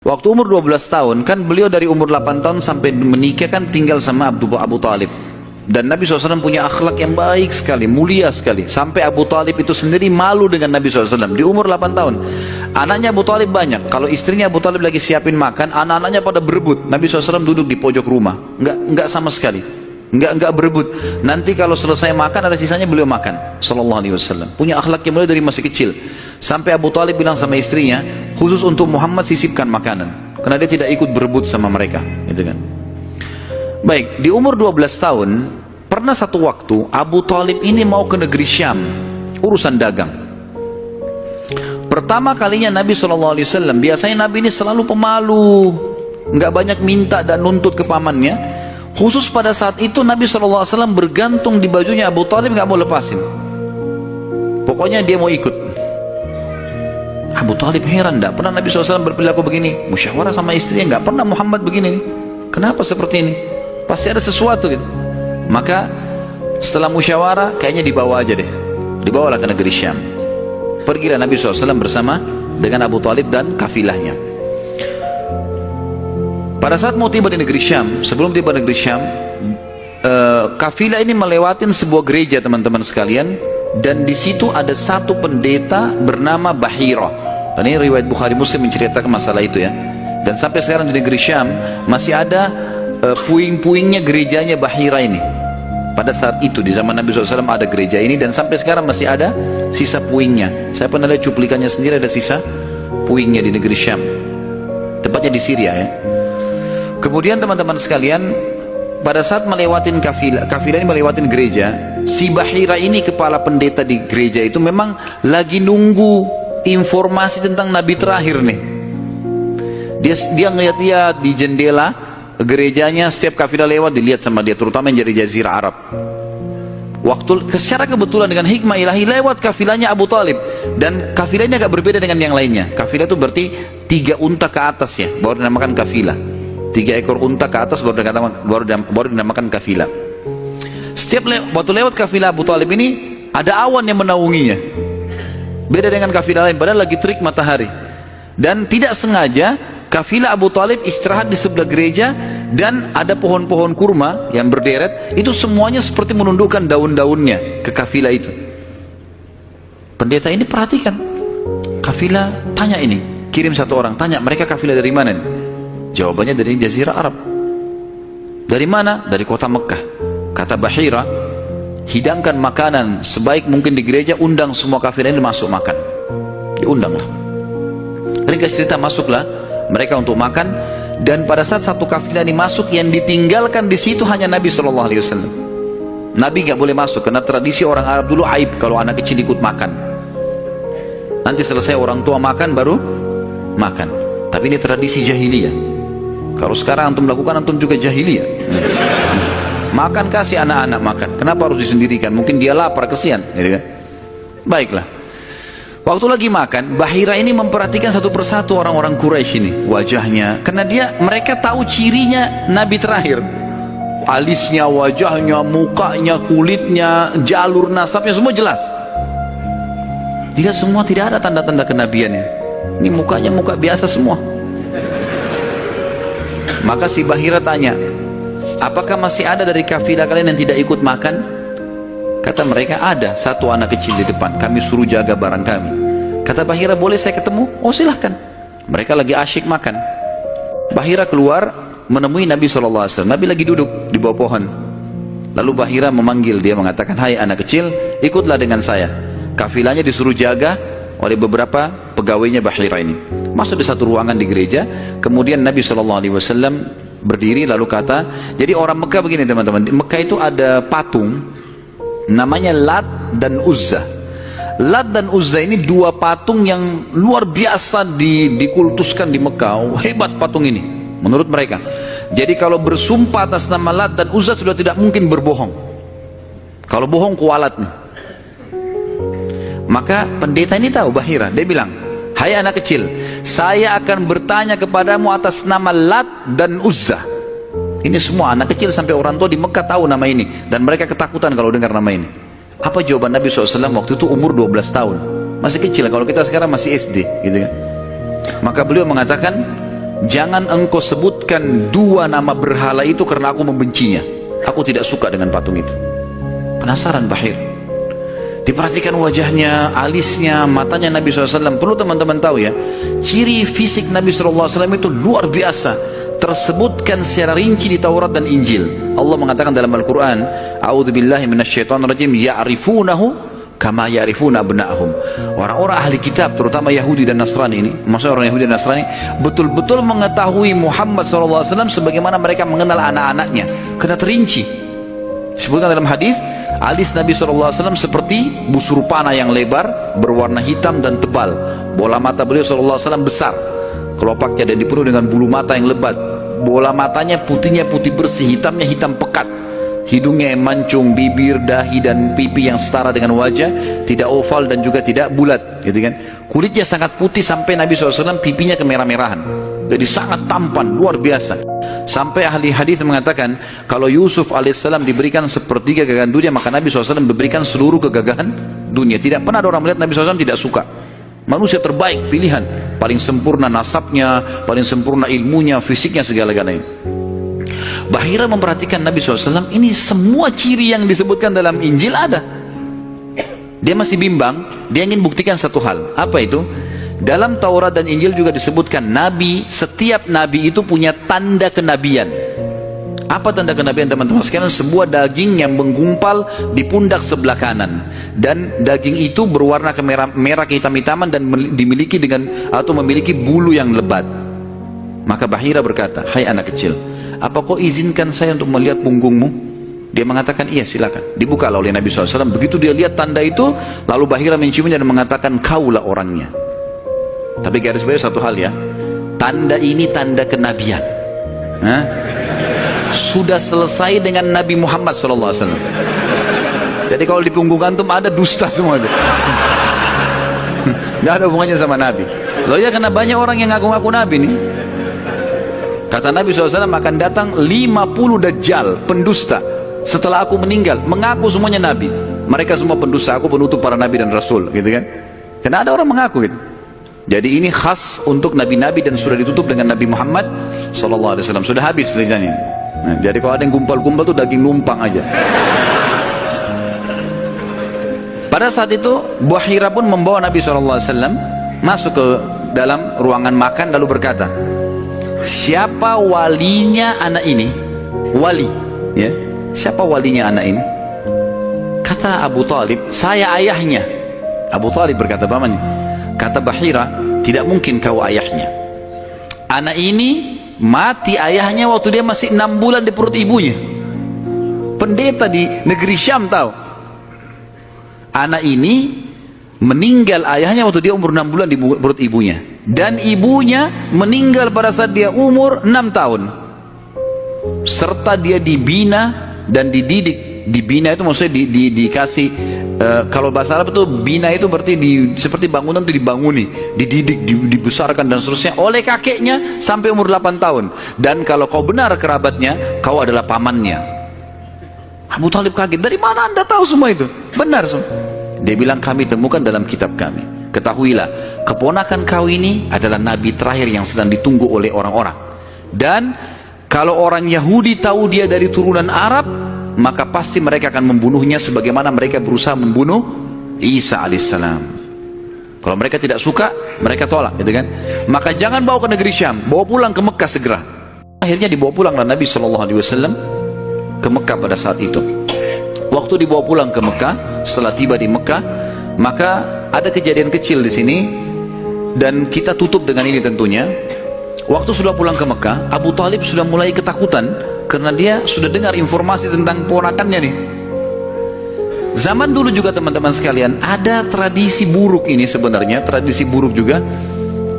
Waktu umur 12 tahun, kan beliau dari umur 8 tahun sampai menikah kan tinggal sama Abu Talib. Dan Nabi SAW punya akhlak yang baik sekali, mulia sekali. Sampai Abu Talib itu sendiri malu dengan Nabi SAW. Di umur 8 tahun. Anaknya Abu Talib banyak. Kalau istrinya Abu Talib lagi siapin makan, anak-anaknya pada berebut. Nabi SAW duduk di pojok rumah. Enggak sama sekali. Enggak berebut. Nanti kalau selesai makan, ada sisanya beliau makan. Sallallahu alaihi wasallam. Punya akhlak yang mulia dari masih kecil. Sampai Abu Talib bilang sama istrinya, khusus untuk Muhammad sisipkan makanan. Karena dia tidak ikut berebut sama mereka. Gitu kan. Baik, di umur 12 tahun, pernah satu waktu Abu Talib ini mau ke negeri Syam, urusan dagang. Pertama kalinya Nabi SAW, biasanya Nabi ini selalu pemalu, nggak banyak minta dan nuntut ke pamannya. Khusus pada saat itu Nabi SAW bergantung di bajunya Abu Talib, nggak mau lepasin. Pokoknya dia mau ikut. Abu Talib heran, nggak pernah Nabi SAW berperilaku begini. Musyawarah sama istrinya, nggak pernah Muhammad begini nih. Kenapa seperti ini? Pasti ada sesuatu gitu. Maka setelah musyawarah kayaknya dibawa aja deh, dibawalah ke negeri Syam. Pergilah Nabi SAW bersama dengan Abu Talib dan kafilahnya. Pada saat mau tiba di negeri Syam, sebelum tiba di negeri Syam, kafilah ini melewatin sebuah gereja teman-teman sekalian, dan di situ ada satu pendeta bernama Bahira. Dan ini riwayat Bukhari Muslim menceritakan masalah itu ya. Dan sampai sekarang di negeri Syam masih ada puing-puingnya gerejanya Bahira ini. Pada saat itu di zaman Nabi SAW ada gereja ini, dan sampai sekarang masih ada sisa puingnya. Saya pernah lihat cuplikannya sendiri, ada sisa puingnya di negeri Syam, tepatnya di Syria ya. Kemudian teman-teman sekalian, pada saat melewatin kafilah ini melewatin gereja, si Bahira ini kepala pendeta di gereja itu memang lagi nunggu informasi tentang Nabi terakhir nih. Dia ngeliat-liat di jendela gerejanya, setiap kafilah lewat dilihat sama dia, terutama yang dari Jazirah Arab. Secara kebetulan dengan hikmah ilahi lewat kafilahnya Abu Talib, dan kafilahnya agak berbeda dengan yang lainnya. Kafilah itu berarti 3 unta ke atas ya, baru dinamakan kafilah. 3 ekor unta ke atas baru dinamakan kafilah. Setiap waktu lewat kafilah Abu Talib ini ada awan yang menaunginya. Beda dengan kafilah lain, padahal lagi terik matahari. Dan tidak sengaja kafilah Abu Talib istirahat di sebelah gereja, dan ada pohon-pohon kurma yang berderet, itu semuanya seperti menundukkan daun-daunnya ke kafilah itu. Pendeta ini perhatikan, kafilah tanya ini, kirim satu orang, tanya mereka kafilah dari mana nih? Jawabannya dari Jazirah Arab. Dari mana? Dari kota Mekah. Kata Bahira, hidangkan makanan sebaik mungkin di gereja, undang semua kafilah ini masuk makan. Diundanglah. Ringkas cerita, masuklah mereka untuk makan, dan pada saat satu kafilah ini masuk, yang ditinggalkan di situ hanya Nabi SAW. Nabi nggak boleh masuk karena tradisi orang Arab dulu aib kalau anak kecil ikut makan. Nanti selesai orang tua makan baru makan. Tapi ini tradisi jahiliyah. Kalau sekarang antum lakukan, antum juga jahiliyah. Makan, kasih anak-anak makan. Kenapa harus disendirikan? Mungkin dia lapar, kesian, gitu kan? Baiklah. Waktu lagi makan, Bahira ini memperhatikan satu persatu orang-orang Quraisy ini, wajahnya, karena mereka tahu cirinya Nabi terakhir. Alisnya, wajahnya, mukanya, kulitnya, jalur nasabnya, semua jelas. Tidak, semua tidak ada tanda-tanda kenabiannya. Ini mukanya muka biasa semua. Maka si Bahira tanya, apakah masih ada dari kafilah kalian yang tidak ikut makan? Kata mereka, ada satu anak kecil di depan, kami suruh jaga barang kami. Kata Bahira, boleh saya ketemu? Oh silahkan. Mereka lagi asyik makan. Bahira keluar menemui Nabi SAW. Nabi lagi duduk di bawah pohon. Lalu Bahira memanggil dia, mengatakan, hai anak kecil, ikutlah dengan saya. Kafilahnya disuruh jaga oleh beberapa pegawainya Bahira ini. Masuk di satu ruangan di gereja. Kemudian Nabi SAW berdiri lalu kata, jadi orang Mekah begini teman-teman, di Mekah itu ada patung namanya Lat dan Uzza. Lat dan Uzza ini 2 patung yang luar biasa dikultuskan di Mekah. Oh, hebat patung ini menurut mereka. Jadi kalau bersumpah atas nama Lat dan Uzza sudah tidak mungkin berbohong. Kalau bohong kualat nih. Maka pendeta ini tahu Bahira, dia bilang, hai anak kecil, saya akan bertanya kepadamu atas nama Lat dan Uzza. Ini semua anak kecil sampai orang tua di Mekah tahu nama ini, dan mereka ketakutan kalau dengar nama ini. Apa jawaban Nabi SAW waktu itu? Umur 12 tahun, masih kecil. Kalau kita sekarang masih SD gitu kan. Maka beliau mengatakan, jangan engkau sebutkan dua nama berhala itu karena aku membencinya. Aku tidak suka dengan patung itu. Penasaran Bahir. Diperhatikan wajahnya, alisnya, matanya Nabi SAW. Perlu teman-teman tahu ya, ciri fisik Nabi SAW itu luar biasa, tersebutkan secara rinci di Taurat dan Injil. Allah mengatakan dalam Al-Quran, A'udzubillahi minasyaitonirrajim, ya'rifunahu kama ya'rifuna abna'ahum. Orang-orang ahli kitab, terutama Yahudi dan Nasrani ini, maksudnya orang Yahudi dan Nasrani, betul-betul mengetahui Muhammad SAW sebagaimana mereka mengenal anak-anaknya, karena terinci. Disebutkan dalam hadis, alis Nabi SAW seperti busur panah yang lebar, berwarna hitam dan tebal. Bola mata beliau SAW besar, kelopaknya, dan dipenuhi dengan bulu mata yang lebat. Bola matanya putihnya putih bersih, hitamnya hitam pekat. Hidungnya yang mancung, bibir, dahi dan pipi yang setara dengan wajah, tidak oval dan juga tidak bulat, gitu kan. Kulitnya sangat putih sampai Nabi SAW pipinya kemerah-merahan. Jadi sangat tampan, luar biasa. Sampai ahli hadis mengatakan, kalau Yusuf alaihissalam diberikan sepertiga kegagahan dunia, maka Nabi SAW memberikan seluruh kegagahan dunia. Tidak pernah ada orang melihat Nabi SAW tidak suka. Manusia terbaik, pilihan, paling sempurna nasabnya, paling sempurna ilmunya, fisiknya, segala-galanya. Bahira memperhatikan Nabi SAW, ini semua ciri yang disebutkan dalam Injil ada. Dia masih bimbang, dia ingin buktikan satu hal. Apa itu? Dalam Taurat dan Injil juga disebutkan Nabi, setiap Nabi itu punya tanda kenabian. Apa tanda kenabian teman-teman sekalian? Sebuah daging yang menggumpal di pundak sebelah kanan, dan daging itu berwarna merah kehitam-hitaman dan dimiliki dengan atau memiliki bulu yang lebat. Maka Bahira berkata, hai anak kecil, apa kau izinkan saya untuk melihat punggungmu? Dia mengatakan, iya silakan. Dibuka oleh Nabi SAW. Begitu dia lihat tanda itu, lalu Bahira menciumnya dan mengatakan, kaulah orangnya. Tapi garis bawah satu hal ya, tanda ini tanda kenabian. Sudah selesai dengan Nabi Muhammad SAW. Jadi kalau di punggung antum ada dusta semua itu. Gak ada hubungannya sama Nabi. Loh ya, karena banyak orang yang ngaku-ngaku Nabi nih. Kata Nabi SAW, akan datang 50 dajjal, pendusta, setelah aku meninggal, mengaku semuanya Nabi. Mereka semua pendusta, aku penutup para Nabi dan Rasul, gitu kan. Karena ada orang mengaku gitu. Jadi ini khas untuk Nabi-Nabi dan sudah ditutup dengan Nabi Muhammad SAW. Sudah habis ceritanya. Nah, jadi kalau ada yang gumpal-gumpal tuh daging numpang aja. Pada saat itu Bahira pun membawa Nabi SAW masuk ke dalam ruangan makan, lalu berkata, siapa walinya anak ini? Wali, ya. Siapa walinya anak ini? Kata Abu Talib, saya ayahnya. Abu Talib berkata, pamannya. Kata Bahira, tidak mungkin kau ayahnya. Anak ini mati ayahnya waktu dia masih 6 bulan di perut ibunya. Pendeta di negeri Syam tahu. Anak ini meninggal ayahnya waktu dia umur 6 bulan di perut ibunya. Dan ibunya meninggal pada saat dia umur 6 tahun. Serta dia dibina dan dididik. Dibina itu maksudnya dikasih, kalau bahasa Arab itu bina itu berarti seperti bangunan itu dibanguni, dididik, dibesarkan dan seterusnya oleh kakeknya sampai umur 8 tahun. Dan kalau kau benar kerabatnya, kau adalah pamannya. Abu Talib kaget, dari mana anda tahu semua itu? Benar semua. Dia bilang, kami temukan dalam kitab kami. Ketahuilah, keponakan kau ini adalah nabi terakhir yang sedang ditunggu oleh orang-orang. Dan kalau orang Yahudi tahu dia dari turunan Arab, maka pasti mereka akan membunuhnya sebagaimana mereka berusaha membunuh Isa alaihissalam. Kalau mereka tidak suka, mereka tolak, gitu kan? Maka jangan bawa ke negeri Syam, bawa pulang ke Mekah segera. Akhirnya dibawa pulanglah Nabi SAW ke Mekah pada saat itu. Waktu dibawa pulang ke Mekah, setelah tiba di Mekah, maka ada kejadian kecil di sini dan kita tutup dengan ini tentunya. Waktu sudah pulang ke Mekah, Abu Talib sudah mulai ketakutan karena dia sudah dengar informasi tentang ponakannya nih. Zaman dulu juga teman-teman sekalian, ada tradisi buruk ini sebenarnya, tradisi buruk juga.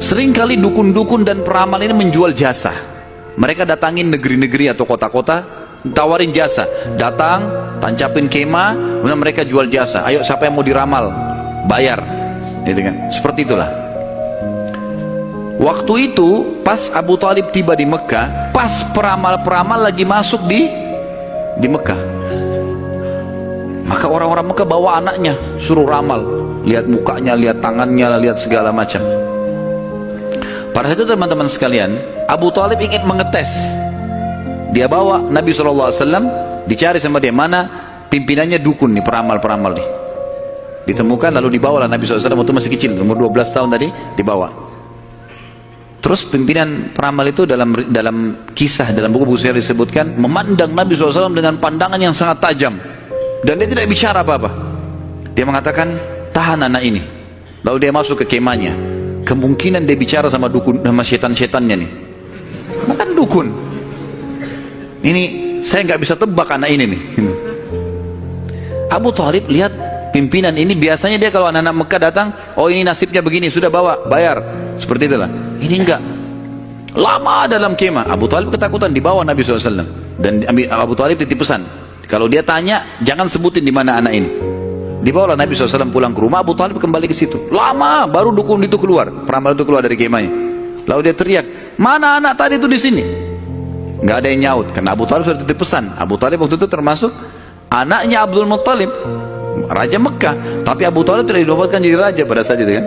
Seringkali dukun-dukun dan peramal ini menjual jasa. Mereka datangin negeri-negeri atau kota-kota, tawarin jasa. Datang, tancapin kemah, kemudian mereka jual jasa. Ayo siapa yang mau diramal, bayar. Gitu kan? Seperti itulah. Waktu itu pas Abu Talib tiba di Mekah, pas peramal-peramal lagi masuk di Mekah, maka orang-orang Mekah bawa anaknya suruh ramal, lihat mukanya, lihat tangannya, lihat segala macam. Pada saat itu teman-teman sekalian, Abu Talib ingin mengetes. Dia bawa Nabi SAW, dicari sama dia, mana pimpinannya dukun nih, peramal-peramal nih. Ditemukan lalu dibawalah Nabi SAW waktu masih kecil, umur 12 tahun tadi, dibawa. Terus pimpinan peramal itu dalam kisah, dalam buku-buku sejarah disebutkan, memandang Nabi SAW dengan pandangan yang sangat tajam. Dan dia tidak bicara apa-apa. Dia mengatakan, tahan anak ini. Lalu dia masuk ke kemahnya. Kemungkinan dia bicara sama dukun, sama setan-setannya nih. Makan dukun. Ini, saya nggak bisa tebak anak ini nih. Abu Talib lihat pimpinan ini, biasanya dia kalau anak-anak Mekah datang, oh ini nasibnya begini, sudah bawa, bayar. Seperti itulah. Ini enggak. Lama dalam kemah. Abu Talib ketakutan, dibawa Nabi SAW. Dan Abu Talib titip pesan, kalau dia tanya, jangan sebutin di mana anak ini. Dibawalah Nabi SAW pulang ke rumah, Abu Talib kembali ke situ. Lama, baru dukun itu keluar, peramal itu keluar dari kemahnya. Lalu dia teriak, mana anak tadi itu di sini? Nggak ada yang nyaut, karena Abu Talib sudah titip pesan. Abu Talib waktu itu termasuk anaknya Abdul Muttalib, Raja Mekah. Tapi Abu Talib tidak dinobatkan jadi raja pada saat itu kan.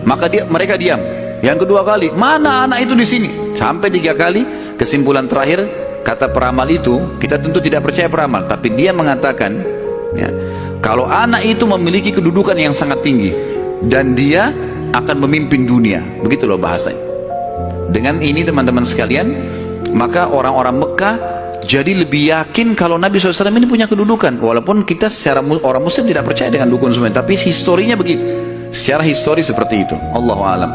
Maka mereka diam. Yang kedua kali, mana anak itu di sini? Sampai 3 kali. Kesimpulan terakhir, kata peramal itu, kita tentu tidak percaya peramal, tapi dia mengatakan, ya, kalau anak itu memiliki kedudukan yang sangat tinggi dan dia akan memimpin dunia, begitu loh bahasanya. Dengan ini teman-teman sekalian, maka orang-orang Mekah jadi lebih yakin kalau Nabi SAW ini punya kedudukan. Walaupun kita secara orang Muslim tidak percaya dengan dukun semua, tapi historinya begitu. Secara histori seperti itu. Allahu a'lam.